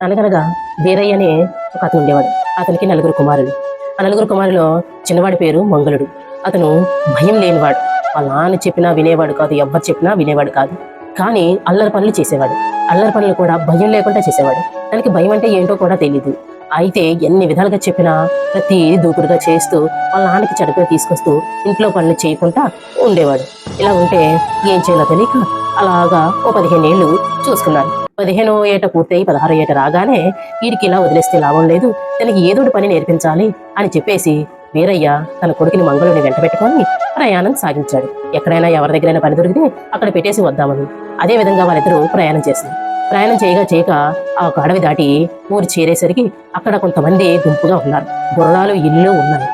అనగనగా వీరయ్య అనే ఒక అతను ఉండేవాడు. అతనికి నలుగురు కుమారులు. ఆ నలుగురు కుమారులో చిన్నవాడి పేరు మంగళుడు. అతను భయం లేనివాడు. వాళ్ళ నాన్న చెప్పినా వినేవాడు కాదు, ఎవ్వరు చెప్పినా వినేవాడు కాదు. కానీ అల్లరి పనులు చేసేవాడు. అల్లరి పనులు కూడా భయం లేకుండా చేసేవాడు. తనకి భయం అంటే ఏంటో కూడా తెలీదు. అయితే ఎన్ని విధాలుగా చెప్పినా ప్రతి దూకుడుగా చేస్తూ వాళ్ళ నాన్నకి చెడుపుగా తీసుకొస్తూ ఇంట్లో పనులు చేయకుండా ఉండేవాడు. ఇలా ఉంటే ఏం చేయాలో తెలియక అలాగా ఓ 15 ఏళ్ళు చూసుకున్నాడు. 15వ ఏట పూర్తయి 16వ ఏట రాగానే వీడికి ఇలా వదిలేస్తే లాభం లేదు, తనకి ఏదోటి పని నేర్పించాలి అని చెప్పేసి వీరయ్య తన కొడుకుని మంగళుని వెంట పెట్టుకొని ప్రయాణం సాగించాడు. ఎక్కడైనా ఎవరి దగ్గరైనా పని దొరికితే అక్కడ పెట్టేసి వద్దామని. అదే విధంగా వాళ్ళిద్దరూ ప్రయాణం చేస్తారు. ప్రయాణం చేయగా ఆ ఒక అడవి దాటి ఊరు చేరేసరికి అక్కడ కొంతమంది గుంపుగా ఉన్నారు. గుర్రాలు ఇల్లు ఉన్నాయి.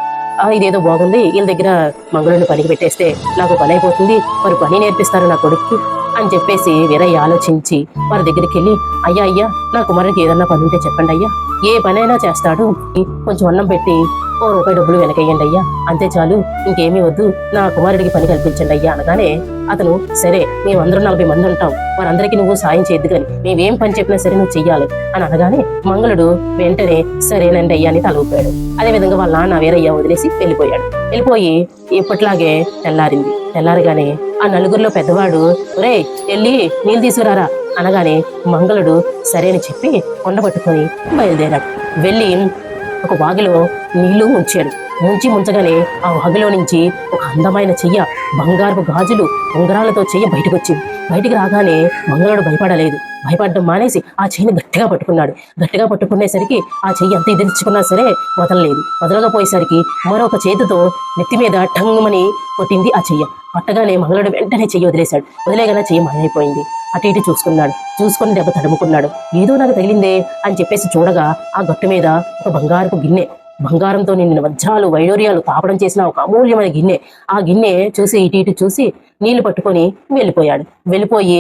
ఇదేదో బాగుంది, వీళ్ళ దగ్గర మంగళుని పనికి పెట్టేస్తే నాకు పని అయిపోతుంది, వారు పని నేర్పిస్తారు నా కొడుక్కి అని చెప్పేసి వీరయ్య ఆలోచించి వారి దగ్గరికి వెళ్ళి, అయ్యా అయ్యా నా కుమారుడికి ఏదన్నా పని ఉంటే చెప్పండి అయ్యా, ఏ పనైనా చేస్తాడు, కొంచెం అన్నం పెట్టి ₹1 డబ్బులు వెనకయ్యండి అయ్యా, అంతే చాలు, ఇంకేమీ వద్దు, నా కుమారుడికి పని కల్పించండి అయ్యా అనగానే అతను, సరే మేమందరం 40 మంది ఉంటాం, వారందరికీ నువ్వు సాయం చేయద్దు కానీ మేమేం పని చెప్పినా సరే నువ్వు చెయ్యాలి అని అనగానే మంగళుడు వెంటనే సరేనండి అయ్యా అని తలూపాడు. అదేవిధంగా వాళ్ళ నాన్న వీరయ్య వదిలేసి వెళ్ళిపోయాడు. వెళ్ళిపోయి ఎప్పట్లాగే తెల్లారింది. తెల్లారగానే ఆ నలుగురిలో పెద్దవాడు, ఒరే వెళ్ళి నీళ్ళు తీసుకురారా అనగానే మంగళుడు సరే అని చెప్పి కొండ పట్టుకొని బయలుదేరాడు. వెళ్ళి ఒక వాగిలో నీళ్లు ఉంచాడు. ముంచగానే ఆ వాగిలో నుంచి ఒక అందమైన చెయ్య, బంగారపు గాజులు ఉంగరాలతో చెయ్య బయటికి రాగానే మంగళుడు భయపడడం మానేసి ఆ చెయ్యిని గట్టిగా పట్టుకున్నాడు. గట్టిగా పట్టుకునేసరికి ఆ చెయ్యి ఎంత ఎదిరించుకున్నా సరే వదలకపోయేసరికి మరొక చేతితో నెత్తి మీద టంగుమని కొట్టింది ఆ చెయ్య. పట్టగానే మంగళుడు వెంటనే చెయ్యి వదిలేశాడు. వదిలేగానే చెయ్యి మాయమైపోయింది. అటు ఇటు చూసుకొని దెబ్బ తడుముకున్నాడు. ఏదో నాకు తగిలిందే అని చెప్పేసి చూడగా ఆ గట్టు మీద ఒక బంగారపు గిన్నె, బంగారంతో నిండిన వజ్రాలు వైడూర్యాలు తాపడం చేసిన ఒక అమూల్యమైన గిన్నె. ఆ గిన్నె చూసి ఇటు చూసి నీళ్లు పట్టుకొని వెళ్ళిపోయాడు. వెళ్ళిపోయి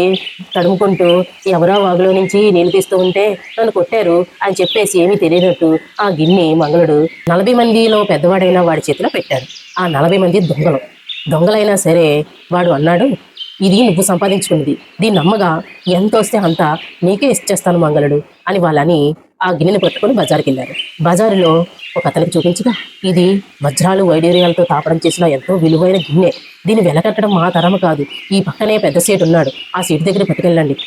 తడుముకుంటూ, ఎవరో వాగులో నుంచి నీళ్లు తీస్తూ ఉంటే నన్ను కొట్టారు అని చెప్పేసి ఏమీ తెలియనట్టు ఆ గిన్నె మంగళుడు 40 మందిలో పెద్దవాడైన వాడి చేతిలో పెట్టాడు. ఆ 40 మంది దొంగలైనా సరే వాడు అన్నాడు, ఇది నువ్వు సంపాదించుకున్నది, దీన్ని నమ్మగా ఎంత వస్తే అంత నీకే ఇచ్చేస్తాను మంగళుడు అని వాళ్ళని ఆ గిన్నెని పట్టుకొని బజారుకి వెళ్ళారు. బజారులో ఒక అతనికి చూపించగా, ఇది వజ్రాలు వైడూర్యాలతో తాపడం చేసిన ఎంతో విలువైన గిన్నె, దీన్ని వెలకట్టడం మా తరము కాదు, ఈ పక్కనే పెద్ద సీటు ఉన్నాడు, ఆ సీటు దగ్గర పట్టుకెళ్ళండి,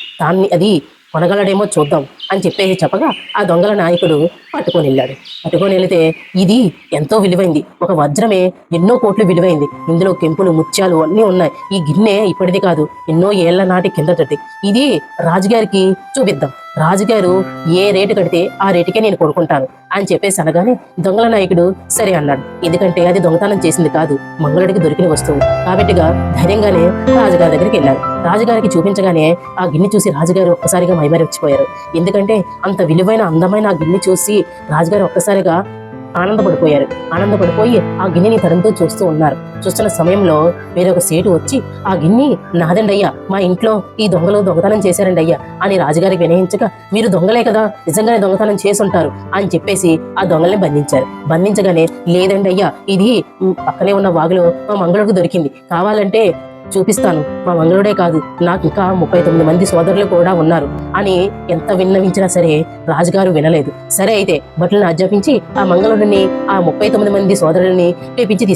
అది కొనగలడేమో చూద్దాం అని చెప్పేసి చెప్పగా ఆ దొంగల నాయకుడు పట్టుకొని వెళితే ఇది ఎంతో విలువైంది, ఒక వజ్రమే ఎన్నో కోట్లు విలువైంది, ఇందులో కెంపులు ముత్యాలు అన్నీ ఉన్నాయి, ఈ గిన్నె ఇప్పటిది కాదు, ఎన్నో ఏళ్ల నాటి కిందటది, ఇది రాజుగారికి చూపిద్దాం, రాజుగారు ఏ రేటు కడితే ఆ రేటుకే నేను కొనుక్కుంటాను అని చెప్పేసి అనగానే దొంగల నాయకుడు సరే అన్నాడు. ఎందుకంటే అది దొంగతనం చేసింది కాదు, మంగళుడికి దొరికిన వస్తువు కాబట్టిగా ధైర్యంగానే రాజుగారి దగ్గరికి వెళ్ళారు. రాజుగారికి చూపించగానే ఆ గిన్నె చూసి రాజుగారు ఒక్కసారిగా మైమరిచిపోయారు. ఎందుకంటే అంత విలువైన అందమైన ఆ గిన్నె చూసి రాజుగారు ఒక్కసారిగా ఆనందపడిపోయి ఆ గిన్నెని తరంతో చూస్తున్న సమయంలో వేరొక సేటు వచ్చి, ఆ గిన్నె నాదండి అయ్యా, మా ఇంట్లో ఈ దొంగలు దొంగతనం చేశారండి అయ్యా అని రాజుగారికి వినయించగా, మీరు దొంగలే కదా, నిజంగానే దొంగతనం చేసుంటారు అని చెప్పేసి ఆ దొంగల్ని బంధించగానే లేదండి అయ్యా, ఇది పక్కనే ఉన్న వాగులో మా మంగళుడికి దొరికింది, కావాలంటే చూపిస్తాను, మా మంగళుడే కాదు నాకు ఇంకా 39 మంది సోదరులు కూడా ఉన్నారు అని ఎంత విన్నవించినా సరే రాజుగారు వినలేదు. సరే అయితే భటులను ఆజ్ఞాపించి ఆ మంగళుడిని ఆ 39 మంది సోదరుల్ని పిలిపించి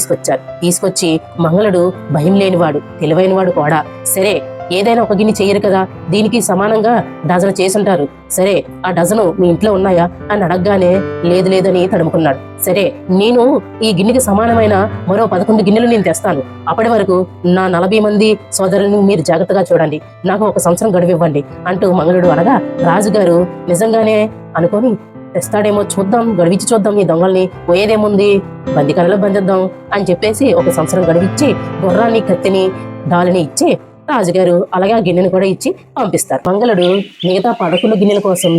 తీసుకొచ్చి మంగళుడు భయం లేనివాడు, తెలివైనవాడు కూడా, సరే ఏదైనా ఒక గిన్నె చెయ్యరు కదా, దీనికి సమానంగా డజను చేసుంటారు, సరే ఆ డజను మీ ఇంట్లో ఉన్నాయా అని అడగగానే లేదని తడుముకున్నాడు. సరే నేను ఈ గిన్నెకి సమానమైన మరో 11 గిన్నెలు నేను తెస్తాను, అప్పటి వరకు నా 40 మంది సోదరులను మీరు జాగ్రత్తగా చూడండి, నాకు 1 సంవత్సరం గడువు ఇవ్వండి అంటూ మంగళుడు అనగా రాజుగారు నిజంగానే అనుకొని, తెస్తాడేమో చూద్దాం, గడివిచ్చి చూద్దాం, ఈ దొంగల్ని పోయేదేముంది, బందికరలో బంధిద్దాం అని చెప్పేసి 1 సంవత్సరం గడివిచ్చి గుర్రాన్ని కత్తిని డాలిని ఇచ్చి రాజుగారు అలాగే ఆ గిన్నెను కూడా ఇచ్చి పంపిస్తారు. మంగళుడు మిగతా 11 గిన్నెల కోసం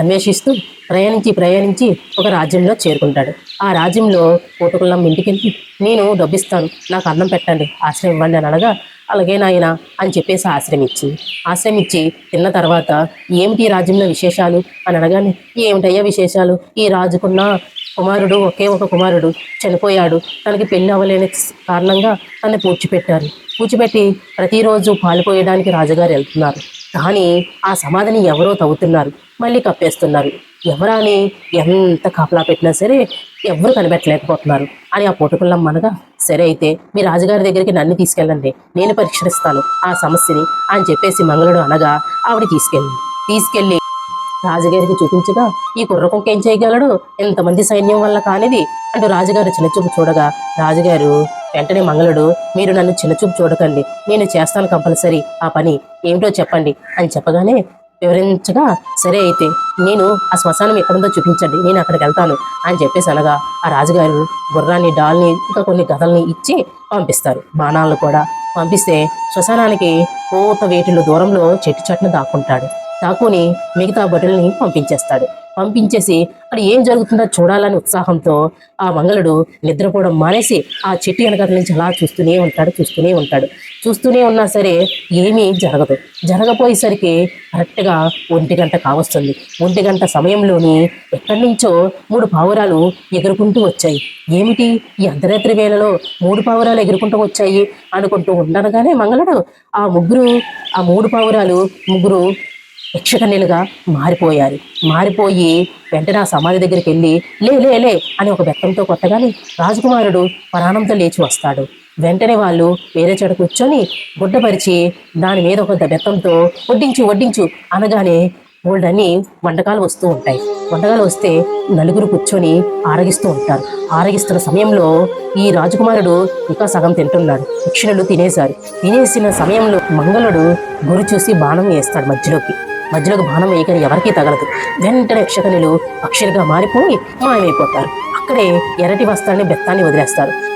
అన్వేషిస్తూ ప్రయాణించి ఒక రాజ్యంలో చేరుకుంటాడు. ఆ రాజ్యంలో పూటకుళ్ళమ్మ ఇంటికెళ్ళి, నేను డబ్బిస్తాను, నాకు అన్నం పెట్టండి, ఆశ్రయం ఇవ్వండి అని అనగా, అలాగే నాయన అని చెప్పేసి ఆశ్రయం ఇచ్చి తిన్న తర్వాత, ఏమిటి ఈ రాజ్యంలో విశేషాలు అని అనగానే, ఏమిటయ్యా విశేషాలు, ఈ రాజుకున్న కుమారుడు ఒకే ఒక కుమారుడు చనిపోయాడు, తనకి పెళ్లి అవ్వలేని కారణంగా తనని పూడ్చిపెట్టి ప్రతిరోజు పాలు పోయడానికి రాజుగారు వెళ్తున్నారు. కానీ ఆ సమాధిని ఎవరో తవ్వుతున్నారు, మళ్ళీ కప్పేస్తున్నారు. ఎవరా అని ఎంత కాపలా పెట్టినా సరే ఎవరు కనిపెట్టలేకపోతున్నారు అని ఆ పూటకుళ్ళమ్మ అనగా, సరే అయితే మీ రాజుగారి దగ్గరికి నన్ను తీసుకెళ్ళండి, నేను పరిష్కరిస్తాను ఆ సమస్యని అని చెప్పేసి మంగళుడు అనగా ఆవిడ తీసుకెళ్ళి రాజుగారికి చూపించగా, ఈ కుర్రకొక్క ఏం చేయగలడు, ఎంతమంది సైన్యం వల్ల కానిది అంటూ రాజుగారు చిన్నచూపు చూడగా, రాజుగారు వెంటనే మంగళుడు, మీరు నన్ను చిన్నచూపు చూడకండి, నేను చేస్తాను కంపల్సరీ ఆ పని, ఏమిటో చెప్పండి అని చెప్పగానే వివరించగా, సరే అయితే నేను ఆ శ్మశానం ఎక్కడుందో చూపించండి, నేను అక్కడికి వెళ్తాను అని చెప్పేసి అనగా, ఆ రాజుగారు గుర్రాన్ని, డాల్ని, ఇంకా కొన్ని గదల్ని ఇచ్చి పంపిస్తారు, బాణాలను కూడా పంపిస్తే శ్మశానానికి కోత వేటిలో దూరంలో చెట్టు చాటున దాక్కుని మిగతా భటుల్ని పంపించేసి అక్కడ ఏం జరుగుతుందో చూడాలని ఉత్సాహంతో ఆ మంగళుడు నిద్రపోవడం మానేసి ఆ చెట్టు వెనకాల నుంచి అలా చూస్తూనే ఉన్నా సరే ఏమీ జరగపోయేసరికి కరెక్ట్గా 1 గంట కావస్తుంది. 1 గంట సమయంలోని ఎక్కడి నుంచో 3 పావురాలు ఎగురుకుంటూ వచ్చాయి. ఏమిటి ఈ అర్ధరాత్రి వేళలో 3 పావురాలు ఎగురుకుంటూ వచ్చాయి అనుకుంటూ ఉండగానే మంగళుడు ఆ 3 పావురాలు ముగ్గురు యక్షకన్యలుగా మారిపోయి వెంటనే ఆ సమాధి దగ్గరికి వెళ్ళి లే అని ఒక బెత్తంతో కొట్టగానే రాజకుమారుడు ప్రాణంతో లేచి వస్తాడు. వెంటనే వాళ్ళు వేరే చోట కూర్చొని గుడ్డపరిచి దాని మీద ఒక బెత్తంతో వడ్డించు అనగానే బోల్డన్ని వంటకాలు వస్తూ ఉంటాయి. వంటకాలు వస్తే నలుగురు కూర్చొని ఆరగిస్తున్న సమయంలో ఈ రాజకుమారుడు ఇంకా సగం తింటున్నాడు. యక్షిణులు తినేసిన సమయంలో మంగళుడు గురి చూసి బాణం వేస్తాడు మధ్యలోకి బాణం వేయగానే ఎవరికీ తగలదు. వెంటనే యక్షకన్యలు పక్షులుగా మారిపోయి మాయమైపోతారు. అక్కడే ఎర్రటి వస్త్రాన్ని బెత్తాన్ని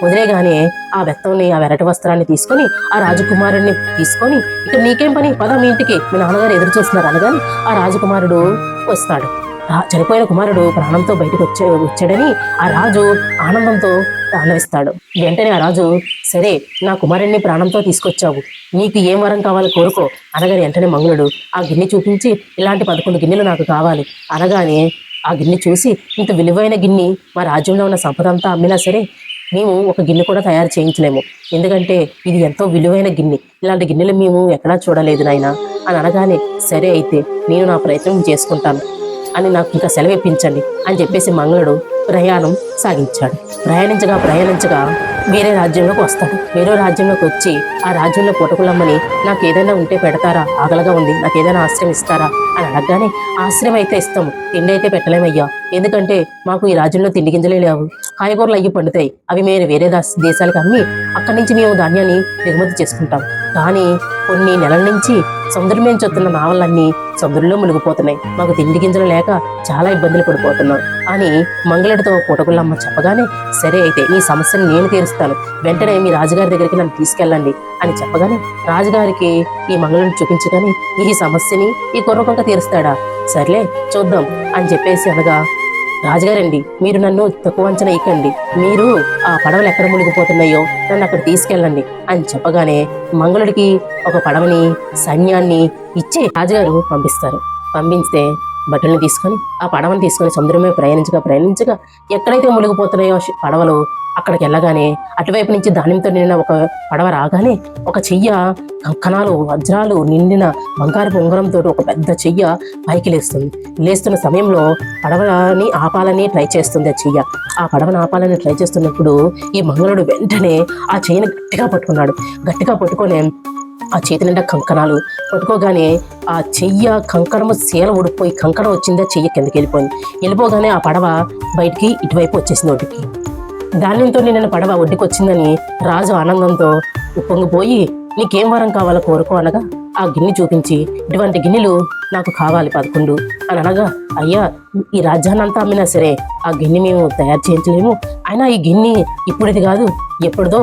వదిలేగానే ఆ బెత్తాన్ని, ఆ ఎర్రటి వస్త్రాన్ని తీసుకొని ఆ రాజకుమారుడిని తీసుకొని, ఇక నీకేం పని, పద మీ ఇంటికి, మీ నాన్నగారు ఎదురు చూస్తున్నారు అనగానే ఆ రాజకుమారుడు వస్తాడు. చనిపోయిన కుమారుడు ప్రాణంతో బయటకు వచ్చాడని ఆ రాజు ఆనందంతో తాండవిస్తాడు. వెంటనే ఆ రాజు, సరే నా కుమారుడిని ప్రాణంతో తీసుకొచ్చావు, నీకు ఏం వరం కావాలి కోరుకో అనగానే వెంటనే మంగళుడు ఆ గిన్నె చూపించి, ఇలాంటి 11 గిన్నెలు నాకు కావాలి అనగానే ఆ గిన్నె చూసి, ఇంత విలువైన గిన్నె మా రాజ్యంలో ఉన్న సంపద అంతా అమ్మినా సరే మేము ఒక గిన్నె కూడా తయారు చేయించలేము, ఎందుకంటే ఇది ఎంతో విలువైన గిన్నె, ఇలాంటి గిన్నెలు మేము ఎక్కడా చూడలేదు నాయనా అని అనగానే, సరే అయితే నేను నా ప్రయత్నం చేసుకుంటాను అని నాకు ఇంకా సెలవిప్పించండి అని చెప్పేసి మంగళుడు ప్రయాణం సాగించాడు. ప్రయాణించగా వేరే రాజ్యంలోకి వస్తాడు. వేరే రాజ్యంలోకి వచ్చి ఆ రాజ్యంలో పూటకులమ్మని, నాకు ఏదైనా ఉంటే పెడతారా, ఆకలిగా ఉంది, నాకు ఏదైనా ఆశ్రయం ఇస్తారా అని అడగగానే, ఆశ్రయం అయితే ఇస్తాము, తిండి అయితే పెట్టలేమయ్యా, ఎందుకంటే మాకు ఈ రాజ్యంలో తిండి గింజలే లేవు, కాయగూరలు అయ్యి పండుతాయి, అవి మేము వేరే దేశాలకు అమ్మి అక్కడి నుంచి మేము ధాన్యాన్ని దిగుమతి చేసుకుంటాం, కానీ కొన్ని నెలల నుంచి సముద్రం మీద చొత్తున్న నావలన్నీ సముద్రంలో మునిగిపోతున్నాయి, మాకు తిండి గింజలు లేక చాలా ఇబ్బందులు పడిపోతున్నాం అని మంగళుడితో పూటకుళ్ళమ్మ చెప్పగానే, సరే అయితే నీ సమస్యను నేను తీరుస్తాను, వెంటనే మీ రాజుగారి దగ్గరికి నన్ను తీసుకెళ్ళండి అని చెప్పగానే రాజుగారికి ఈ మంగళుడిని చూపించగానే, ఈ సమస్యని ఈ కుర్రకొంక తీరుస్తాడా, సర్లే చూద్దాం అని చెప్పేసి అనగా, రాజుగారండి మీరు నన్ను తక్కువ అంచనా ఇక్కండి, మీరు ఆ పడవలు ఎక్కడ మునిగిపోతున్నాయో నన్ను అక్కడ తీసుకెళ్ళండి అని చెప్పగానే మంగళుడికి ఒక పడవని, సైన్యాన్ని ఇచ్చి రాజుగారు పంపిస్తే బట్టల్ని తీసుకొని ఆ పడవని తీసుకొని సముద్రమే ప్రయాణించగా ఎక్కడైతే మునిగిపోతున్నాయో పడవలు అక్కడికి వెళ్ళగానే అటువైపు నుంచి ధాన్యంతో నిండిన ఒక పడవ రాగానే ఒక చెయ్య కంకణాలు వజ్రాలు నిండిన బంగారపు ఉంగరంతో ఒక పెద్ద చెయ్య పైకి లేస్తున్న సమయంలో పడవని ఆపాలని ట్రై చేస్తుంది ఆ చెయ్య. ఆ పడవని ఆపాలని ట్రై చేస్తున్నప్పుడు ఈ మంగళుడు వెంటనే ఆ చెయ్యని గట్టిగా పట్టుకొని ఆ చేతి నిండా కంకణాలు పట్టుకోగానే ఆ చెయ్య కంకణము శీల ఊడిపోయి కంకణం వచ్చింది, ఆ చెయ్య కిందకి వెళ్ళిపోగానే ఆ పడవ బయటికి ఇటువైపు వచ్చేసింది ఒడ్డుకి. ధాన్యంతో నిన్న పడవ ఒడ్డుకి వచ్చిందని రాజు ఆనందంతో ఉప్పొంగిపోయి, నీకేం వరం కావాలో కోరుకో అనగా ఆ గిన్నె చూపించి, ఇటువంటి గిన్నెలు నాకు కావాలి 11 అని అనగా, అయ్యా ఈ రాజ్యాన్ని అంతా అమ్మినా సరే ఆ గిన్నె మేము తయారు చేయించలేము, అయినా ఈ గిన్నె ఇప్పుడుది కాదు ఎప్పుడుదో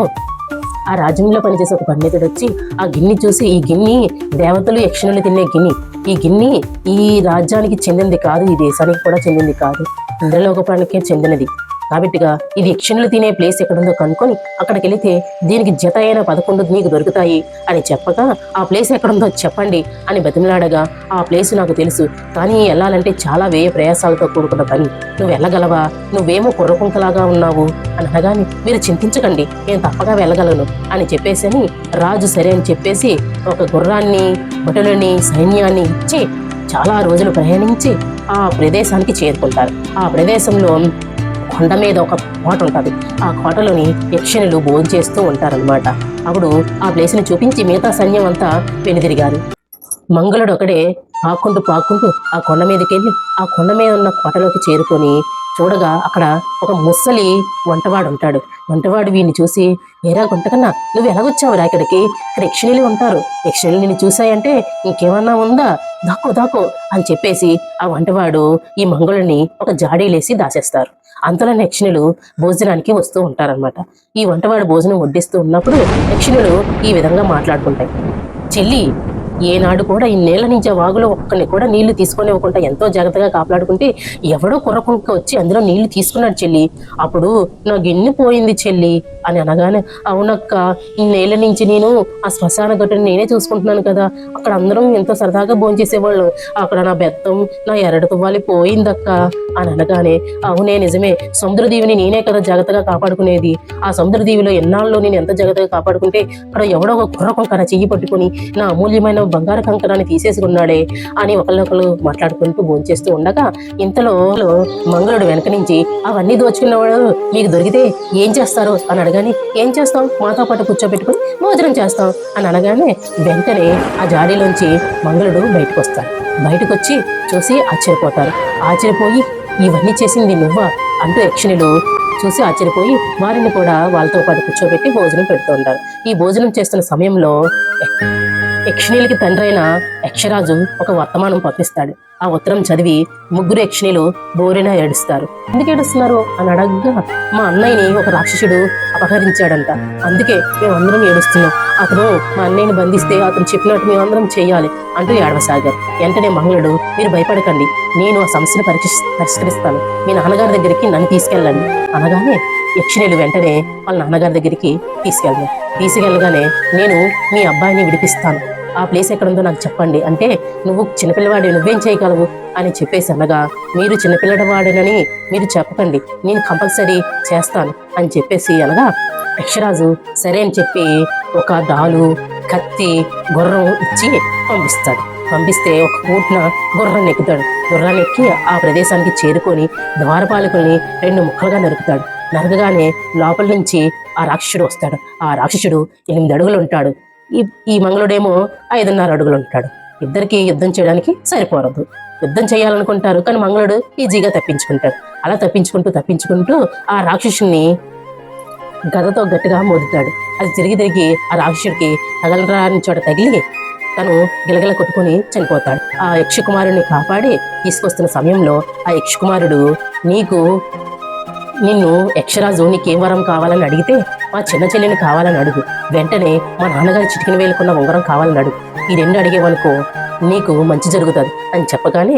ఆ రాజ్యంలో పనిచేసే ఒక పండితుడు వచ్చి ఆ గిన్నె చూసి, ఈ గిన్నె దేవతలు యక్షిణులు తినే గిన్నె, ఈ గిన్నె ఈ రాజ్యానికి చెందింది కాదు, ఈ దేశానికి కూడా చెందింది కాదు, ఇంద్రలోకానికే చెందినది, కాబట్టిగా ఇది యక్షిణులు తినే ప్లేస్ ఎక్కడుందో కనుక్కొని అక్కడికి వెళితే దీనికి జత అయిన 11 మీకు దొరుకుతాయి అని చెప్పగా ఆ ప్లేస్ ఎక్కడుందో చెప్పండి అని బతిమలాడగా ఆ ప్లేస్ నాకు తెలుసు, కానీ వెళ్ళాలంటే చాలా వ్యయ ప్రయాసాలతో కూడుకున్న పని, నువ్వు వెళ్ళగలవా, నువ్వేమో కుర్రకుంకలాగా ఉన్నావు అని అనగానే మీరు చింతించకండి, నేను తప్పగా వెళ్ళగలను అని చెప్పేసి అని రాజు సరే అని చెప్పేసి ఒక గుర్రాన్ని భటులని సైన్యాన్ని ఇచ్చి చాలా రోజులు ప్రయాణించి ఆ ప్రదేశానికి చేరుకుంటారు. ఆ ప్రదేశంలో కొండ మీద ఒక కోట ఉంటుంది. ఆ కోటలోని యక్షిణులు భోంచేస్తూ ఉంటారనమాట. అప్పుడు ఆ ప్లేస్ని చూపించి మిగతా సైన్యం అంతా వెనుదిరిగారు. మంగళుడు ఒకడే పాక్కుంటూ ఆ కొండ మీదకి వెళ్ళి ఆ కొండ మీద ఉన్న కోటలోకి చేరుకొని చూడగా అక్కడ ఒక ముసలి వంటవాడు ఉంటాడు. వంటవాడు వీడిని చూసి, ఏరా గుంటకన్నా నువ్వు ఎలాగొచ్చావురా ఇక్కడికి, ఇక్కడ యక్షిణులు ఉంటారు, యక్షిణులు నిన్ను చూసాయంటే ఇంకేమన్నా ఉందా, దాక్కో అని చెప్పేసి ఆ వంటవాడు ఈ మంగళుడిని ఒక జాడీలేసి దాచేస్తారు. అంతలో యక్షిణులు భోజనానికి వస్తూ ఉంటారనమాట. ఈ వంటవాడు భోజనం వడ్డిస్తూ ఉన్నప్పుడు యక్షిణులు ఈ విధంగా మాట్లాడుకుంటాయి. చెల్లి, ఏనాడు కూడా ఇన్నేళ్ల నుంచి ఆ వాగులో ఒక్కని కూడా నీళ్లు తీసుకొనివ్వకుండా ఎంతో జాగ్రత్తగా కాపాడుకుంటే ఎవడో కుర్రకుంక వచ్చి అందులో నీళ్లు తీసుకున్నాడు చెల్లి, అప్పుడు నా గిన్నె పోయింది చెల్లి అని అనగానే, అవునక్క, ఇన్నేళ్ల నుంచి నేను ఆ శ్మశాన గట్టుని నేనే చూసుకుంటున్నాను కదా, అక్కడ అందరం ఎంతో సరదాగా భోంచేసేవాళ్ళు, అక్కడ నా బెత్తం నా ఎరడు తువ్వాలి పోయిందక్క అని అనగానే, అవునే నిజమే, సముద్రదీవిని నేనే కదా జాగ్రత్తగా కాపాడుకునేది, ఆ సముద్రదీవిలో ఎన్నాళ్ళు నేను ఎంత జాగ్రత్తగా కాపాడుకుంటే అక్కడ ఎవడో ఒక కుర్రకుంక నా చెయ్యి పట్టుకుని నా అమూల్యమైన బంగారు కంకణాన్ని తీసేసుకున్నాడే అని ఒకళ్ళొకళ్ళు మాట్లాడుకుంటూ భోంచేస్తూ ఉండగా ఇంతలో మంగళుడు వెనక నుంచి, అవన్నీ దోచుకున్నవాడు మీకు దొరికితే ఏం చేస్తారు అని అడగాని, ఏం చేస్తాం, మాతో పాటు కూర్చోబెట్టుకుని భోజనం చేస్తాం అని అనగానే వెంటనే ఆ జాడీలోంచి మంగళుడు బయటకు వస్తాడు. బయటకు వచ్చి చూసి ఆశ్చర్యపోతారు. ఆశ్చర్యపోయి, ఇవన్నీ చేసింది నువ్వా అంటూ యక్షిణులు చూసి ఆశ్చర్యపోయి వారిని కూడా వాళ్ళతో పాటు కూర్చోబెట్టి భోజనం పెడుతూ ఉంటారు. ఈ భోజనం చేస్తున్న సమయంలో యక్షిణీలకి తండ్రి అయిన యక్షరాజు ఒక వర్తమానం పంపిస్తాడు. ఆ ఉత్తరం చదివి ముగ్గురు యక్షిణీలు బోరిన ఏడుస్తారు. ఎందుకు ఏడుస్తున్నారు అని అడగగా, మా అన్నయ్యని ఒక రాక్షసుడు అపహరించాడంట, అందుకే మేమందరం ఏడుస్తున్నాం, అతను మా అన్నయ్యని బంధిస్తే అతను చెప్పినట్టు మేమందరం చేయాలి అంటూ ఏడవసాగారు. వెంటనే మంగళుడు, మీరు భయపడకండి, నేను ఆ సమస్యను పరిష్కరిస్తాను, మీ నాన్నగారి దగ్గరికి నన్ను తీసుకెళ్ళండి అనగానే యక్షిణీలు వెంటనే వాళ్ళ నాన్నగారి దగ్గరికి తీసుకెళ్ళగానే నేను మీ అబ్బాయిని విడిపిస్తాను, ఆ ప్లేస్ ఎక్కడుందో నాకు చెప్పండి అంటే, నువ్వు చిన్నపిల్లవాడి నువ్వేం చేయగలవు అని చెప్పేసి అనగా, మీరు చిన్నపిల్లవాడినని మీరు చెప్పకండి, నేను కంపల్సరీ చేస్తాను అని చెప్పేసి అనగా యక్షరాజు సరే అని చెప్పి ఒక డాలు, కత్తి, గుర్రం ఇచ్చి పంపిస్తే ఒక పూట్న గుర్రాన్ని ఎక్కుతాడు. గుర్రాన్ని ఎక్కి ఆ ప్రదేశానికి చేరుకొని ద్వారపాలకుల్ని 2 ముక్కలుగా నరకగానే లోపల నుంచి ఆ రాక్షసుడు వస్తాడు. ఆ రాక్షసుడు 8 అడుగులు ఉంటాడు. ఈ మంగళుడేమో 5.5 అడుగులు ఉంటాడు. ఇద్దరికి యుద్ధం చేయడానికి సరిపోరదు. యుద్ధం చేయాలనుకుంటారు, కానీ మంగళుడు ఈజీగా తప్పించుకుంటాడు. అలా తప్పించుకుంటూ ఆ రాక్షసుని గదతో గట్టిగా మోదుతాడు. అది తిరిగి ఆ రాక్షసుడికి తగలరాని చోట తగిలి తను గిలగిల కొట్టుకుని చనిపోతాడు. ఆ యక్షకుమారుడిని కాపాడి తీసుకొస్తున్న సమయంలో ఆ యక్షకుమారుడు, నిన్ను యక్షరాజు నీకేం వరం కావాలని అడిగితే మా చిన్న చెల్లిని కావాలని అడుగు, వెంటనే మా నాన్నగారి చిటికిన వేలుకున్న ఉంగరం కావాలని అడుగు, ఈ 2 అడిగేవనుకో నీకు మంచి జరుగుతుంది అని చెప్పగానే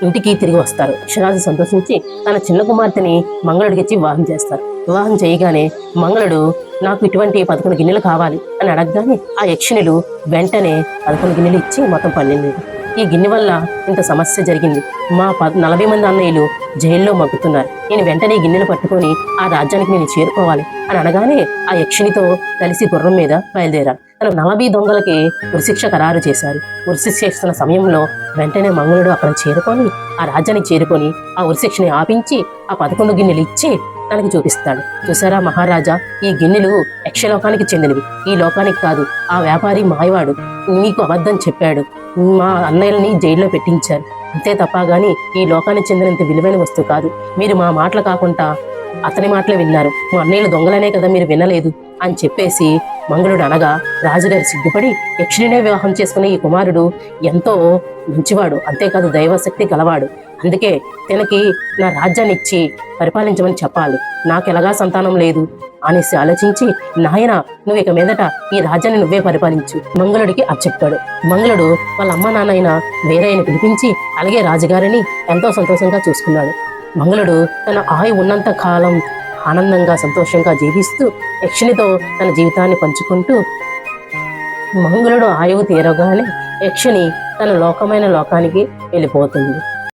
ఇంటికి తిరిగి వస్తారు. యక్షరాజు సంతోషించి తన చిన్న కుమార్తెని మంగళుడికిచ్చి వివాహం చేస్తారు. వివాహం చేయగానే మంగళుడు, నాకు ఇటువంటి 11 గిన్నెలు కావాలి అని అడగగానే ఆ యక్షిణులు వెంటనే 11 గిన్నెలు ఇచ్చి మొత్తం 12. ఈ గిన్నె వల్ల ఇంత సమస్య జరిగింది, మా 40 మంది అన్నయ్యలు జైల్లో మగ్గుతున్నారు, నేను వెంటనే గిన్నెలు పట్టుకొని ఆ రాజ్యానికి నేను చేరుకోవాలి అని అనగానే ఆ యక్షిణితో కలిసి గుర్రం మీద బయలుదేరారు. తను 40 దొంగలకి ఉరిశిక్ష ఖరారు చేశారు. ఉరిశిక్ష ఇస్తున్న సమయంలో వెంటనే మంగళుడు అక్కడ చేరుకొని ఆ రాజ్యానికి చేరుకొని ఆ ఉరిశిక్షని ఆపించి ఆ 11 గిన్నెలు ఇచ్చి తనకి చూపిస్తాడు. చూసారా మహారాజా, ఈ గిన్నెలు యక్షలోకానికి చెందినవి, ఈ లోకానికి కాదు. ఆ వ్యాపారి మాయవాడు మీకు అబద్ధం చెప్పాడు, మా అన్నయ్యల్ని జైల్లో పెట్టించారు, అంతే తప్ప గాని ఈ లోకానికి చెందినంత విలువైన వస్తువు కాదు. మీరు మా మాటలు కాకుండా అతని మాటలే విన్నారు, మా అన్నయ్యలు దొంగలనే కదా మీరు వినలేదు అని చెప్పేసి మంగళుడు అనగా రాజుగారు సిగ్గుపడి, యక్షిణినే వివాహం చేసుకునే ఈ కుమారుడు ఎంతో మంచివాడు, అంతేకాదు దైవశక్తి గలవాడు, అందుకే తనకి నా రాజ్యాన్ని ఇచ్చి పరిపాలించమని చెప్పాలి, నాకెలాగా సంతానం లేదు అనేసి ఆలోచించి, నాయన నువ్వు ఇక మీదట ఈ రాజ్యాన్ని నువ్వే పరిపాలించు మంగళుడికి అప్పచెప్పాడు. మంగళుడు వాళ్ళ అమ్మ నాన్న అయిన వేరే పిలిపించి అలాగే రాజుగారిని ఎంతో సంతోషంగా చూసుకున్నాడు. మంగళుడు తన ఆయు ఉన్నంత కాలం ఆనందంగా సంతోషంగా జీవిస్తూ యక్షినితో తన జీవితాన్ని పంచుకుంటూ, మంగళుడు ఆయువు తీరగానే యక్షిని తన లోకమైన లోకానికి వెళ్ళిపోతుంది.